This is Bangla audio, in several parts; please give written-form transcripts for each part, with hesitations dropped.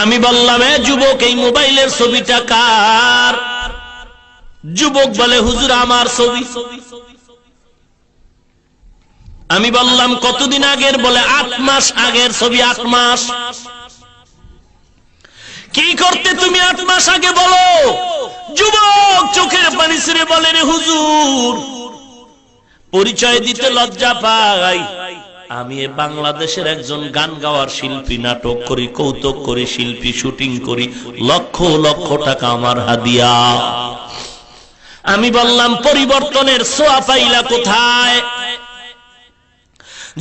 আমি বললাম, এ যুবক, এই মোবাইলের ছবিটা কার? যুবক বলে, হুজুর আমার ছবি। আমি বললাম, কতদিন আগের? বলে 8 মাস আগের ছবি। 8 মাস? কি করতে তুমি 8 মাস আগে বলো? যুবক চোখের পানি ছেড়ে বলে, রে হুজুর, পরিচয় দিতে লজ্জা পাই, আমি বাংলাদেশের একজন গান গাওয়ার শিল্পী, নাটক করি, কৌতুক করি, শিল্পী, শুটিং করি, লক্ষ লক্ষ টাকা আমার হাদিয়া। আমি বললাম, পরিবর্তনের ছোঁয়া পাইলা কোথায়?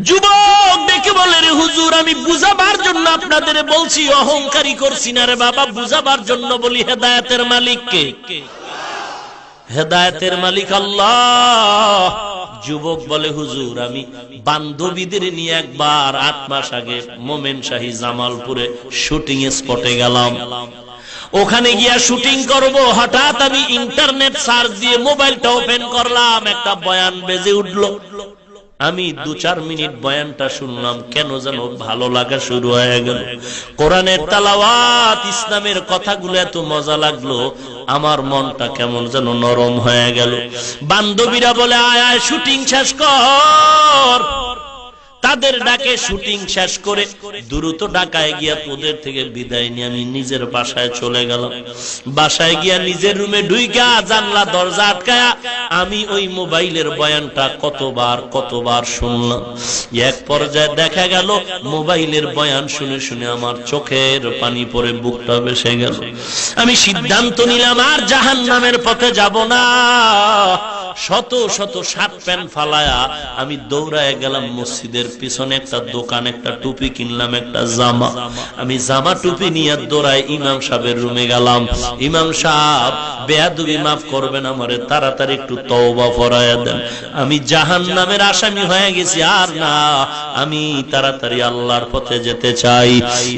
যুবক দেখে বলে, রে হুজুর, আমি বুঝাবার জন্য আপনাদের বলছি, অহংকারী করছি না রে বাবা, বুঝাবার জন্য বলি। হেদায়েতের মালিক কে? হেদায়েতের মালিক আল্লাহ। যুবক বলে, হুজুর, আমি বান্ধবীদের নিয়ে একবার 8 মাস আগে মোমেনশাহী জামালপুরে শুটিং স্পটে গেলাম। ওখানে গিয়া শুটিং করব, হঠাৎ আমি ইন্টারনেট সার্চ দিয়ে মোবাইলটা ওপেন করলাম, একটা বয়ান বেজে উঠলো। আমি 2-4 মিনিট বয়ানটা শুনলাম, কেন যেন ভালো লাগা শুরু হয়ে গেল। কোরআনের তেলাওয়াত, ইসলামের কথাগুলো এত মজা লাগলো, আমার মনটা কেমন যেন নরম হয়ে গেল। বান্ধবীরা বলে, আয় আয় শুটিং শেষ কর। তাদের ডাকে শুটিং শেষ করে দ্রুত ঢাকায় গিয়া তোদের থেকে বিদায় নিয়ে আমি নিজের বাসায় চলে গেলাম। বাসায় গিয়া নিজের রুমে ঢুইকা জানলা দরজা আটকায়া আমি ওই মোবাইলের বয়ানটা কতবার শুনলাম। এক পর্যায়ে দেখা গেল মোবাইলের বয়ান শুনে শুনে আমার চোখের পানি পড়ে বুকটা ভেসে গেল। আমি সিদ্ধান্ত নিলাম, আর জাহান্নামের পথে যাব না। শত শত শার্ট প্যান্ট ফালায়া আমি দৌড়ায় গেলাম মসজিদের পিছনে একটা দোকান, একটা টুপি কিনলাম, একটা জামা। আমি জামা টুপি নিয়ে দৌড়ায় ইমাম সাহেবের রুমে গেলাম। ইমাম সাহেব, বেয়াদবি মাফ করবেন, আমারে তাড়াতাড়ি একটু তওবা পড়ায়া দেন, আমি জাহান্নামের আসামি হয়ে গেছি, আর না, আমি তাড়াতাড়ি আল্লাহর পথে যেতে চাই।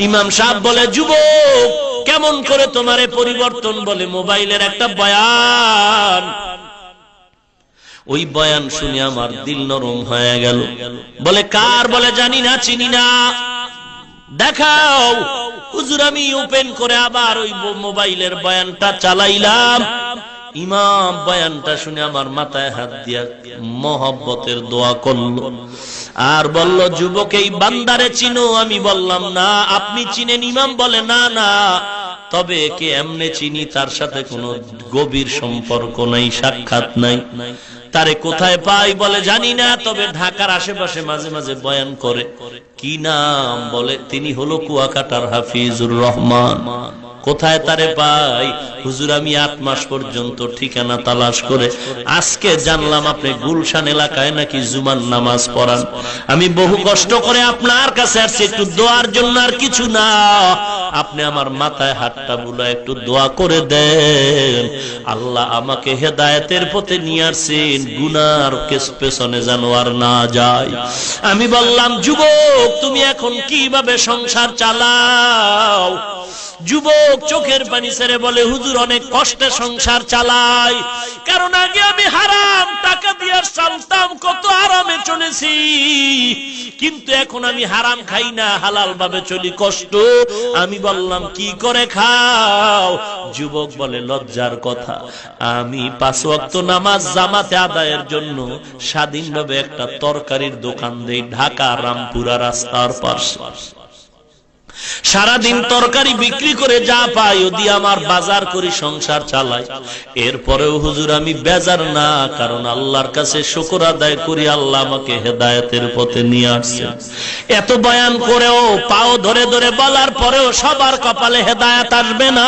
ইমাম সাহেব বলে, যুবক, কেমন করে তোমারে পরিবর্তন? বলে, মোবাইলের একটা বয়ান। ওই বয়ান শুনে আমার দিল নরম হয়ে গেল। বলে, কার? বলে, জানি না, চিনি না। দেখাও। হুজুর আমি ওপেন করে আবার ওই মোবাইলের বয়ানটা চালাইলাম। ইমাম বয়ানটা শুনে আমার মাথায় হাত দিয়া মহব্বতের দোয়া করলো আর বলল, যুবক, এই বান্দারে চিনো? আমি বললাম, না। আপনি চিনেন? ইমাম বলে, না না, তবে একে এমনে চিনি, তার সাথে কোনো গভীর সম্পর্ক নাই, সাক্ষাৎ নাই। তারে কোথায় পাই? বলে, জানি না, তবে ঢাকার আশেপাশে মাঝে মাঝে বয়ান করে। কি নাম? বলে, তিনি হলো কুয়াকাটার হাফিজুর রহমান। কোথায় তারে পাই? হুজুর আমি 8 মাস পর্যন্ত ঠিকানা তালাশ করে আজকে জানলাম আপনি গুলশান এলাকায় নাকি জুমার নামাজ পড়ান। আমি বহু কষ্ট করে আপনার কাছে আসছি একটু দোয়ার জন্য, আর কিছু না। আপনি আমার মাথায় হাতটা বুলায় একটু দোয়া করে দেন, আল্লাহ আমাকে হেদায়েতের পথে নিয়ে আসছেন, গুনার পেছনে যেন আর না যায়। আমি বললাম, যুবক, তুমি এখন কিভাবে সংসার চালাও? যুবক চোখের পানি ছেড়ে বলে, হুজুর অনেক কষ্টে সংসার চালাই, কারণ আগে আমি হারাম টাকা দিয়ে চলতাম, কত আরামে চলেছি, কিন্তু এখন আমি হারাম খাই না, হালাল ভাবে চলি, কষ্ট। আমি বললাম, কি করে খাও? যুবক বলে, লজ্জার কথা, আমি 5 ওয়াক্ত নামাজ জামাতে আদায়ের জন্য স্বাধীনভাবে একটা তরকারির দোকান দেই ঢাকা রামপুরা রাস্তার পাশে। সারাদিন তরকারি বিক্রি করে যা পাই ও দিয়ে আমার বাজার করি, সংসার চালাই। এরপরেও হুজুর আমি বেজার না, কারণ আল্লাহর কাছে শুকর আদায় করি, আল্লাহ আমাকে হেদায়েতের পথে নিয়ে আসছেন। এত বয়ান করেও, পাও ধরে ধরে বলার পরেও সবার কপালে হেদায়েত আসবে না,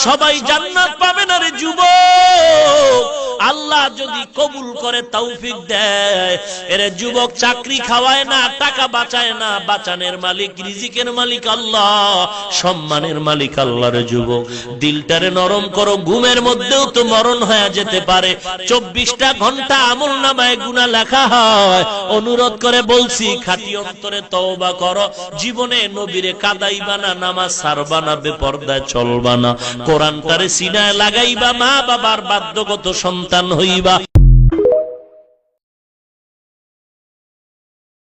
সবাই জান্নাত পাবে না রে যুবক। আল্লাহ যদি কবুল করে, তৌফিক দেয়, এর যুবক চাকরি খাওয়ায় না, টাকা বাঁচায় না, বাঁচানের মালিক, রিজিকের মালিক আল্লাহ, সম্মানের মালিক আল্লাহ। রে যুবক, দিলটারে নরম করো, ঘুমের মধ্যেও তো মরণ হয়ে যেতে পারে। 24টা ঘন্টা আমলনামায় গুনাহ লেখা হয়। অনুরোধ করে বলছি, খাঁটি অন্তরে তওবা করো, জীবনে নবীরে কাদাইবা না, নামাজ ছাড়বা না, বেপরদায় চলবা না, কোরআনটারে সিনায় লাগাইবা, মা বাবার বাধ্যগত সন্তান হইবা।